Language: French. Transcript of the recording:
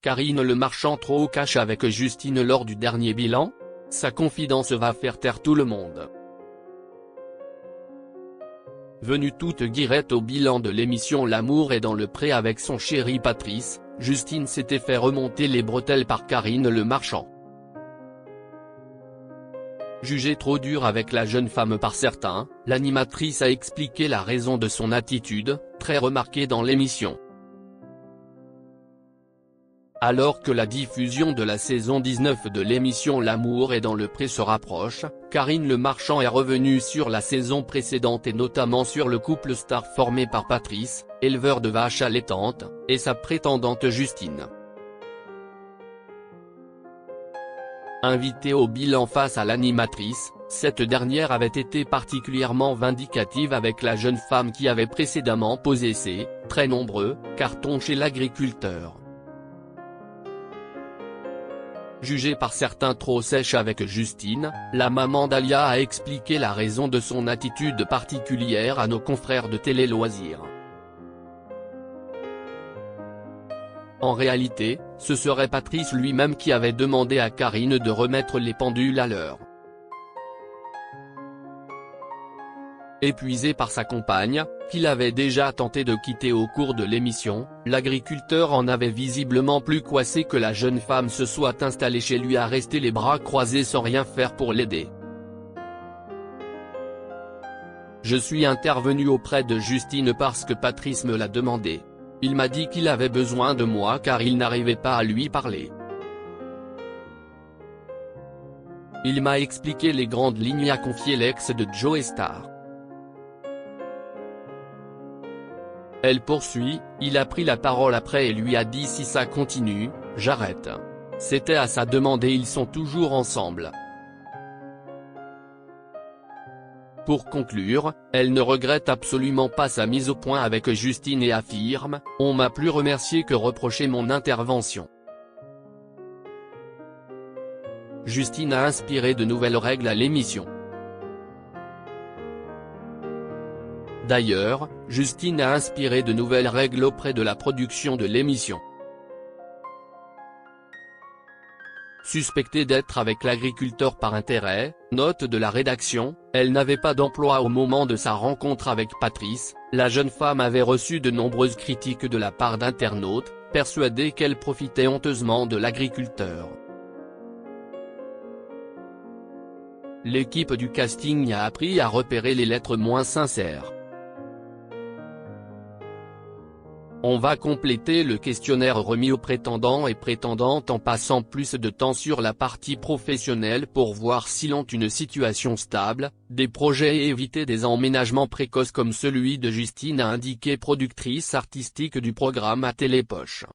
Karine Le Marchand trop au cash avec Justine lors du dernier bilan? Sa confidence va faire taire tout le monde. Venue toute guirette au bilan de l'émission L'amour est dans le pré avec son chéri Patrice, Justine s'était fait remonter les bretelles par Karine Le Marchand. Jugée trop dure avec la jeune femme par certains, l'animatrice a expliqué la raison de son attitude, très remarquée dans l'émission. Alors que la diffusion de la saison 19 de l'émission L'amour est dans le pré se rapproche, Karine Le Marchand est revenue sur la saison précédente et notamment sur le couple star formé par Patrice, éleveur de vaches allaitantes, et sa prétendante Justine. Invitée au bilan face à l'animatrice, cette dernière avait été particulièrement vindicative avec la jeune femme qui avait précédemment posé ses « très nombreux » cartons chez l'agriculteur. Jugée par certains trop sèche avec Justine, la maman d'Alia a expliqué la raison de son attitude particulière à nos confrères de Télé Loisirs. En réalité, ce serait Patrice lui-même qui avait demandé à Karine de remettre les pendules à l'heure. Épuisé par sa compagne, qu'il avait déjà tenté de quitter au cours de l'émission, l'agriculteur en avait visiblement plus coincé que la jeune femme se soit installée chez lui à rester les bras croisés sans rien faire pour l'aider. Je suis intervenu auprès de Justine parce que Patrice me l'a demandé. Il m'a dit qu'il avait besoin de moi car il n'arrivait pas à lui parler. Il m'a expliqué les grandes lignes, a confié l'ex de Joe Star. Elle poursuit, il a pris la parole après et lui a dit si ça continue, j'arrête. C'était à sa demande et ils sont toujours ensemble. Pour conclure, elle ne regrette absolument pas sa mise au point avec Justine et affirme « On m'a plus remercié que reproché mon intervention ». Justine a inspiré de nouvelles règles à l'émission. D'ailleurs, Justine a inspiré de nouvelles règles auprès de la production de l'émission. Suspectée d'être avec l'agriculteur par intérêt, note de la rédaction, elle n'avait pas d'emploi au moment de sa rencontre avec Patrice, la jeune femme avait reçu de nombreuses critiques de la part d'internautes, persuadés qu'elle profitait honteusement de l'agriculteur. L'équipe du casting a appris à repérer les lettres moins sincères. On va compléter le questionnaire remis aux prétendants et prétendantes en passant plus de temps sur la partie professionnelle pour voir s'ils ont une situation stable, des projets et éviter des emménagements précoces comme celui de Justine, a indiqué productrice artistique du programme à Télépoche.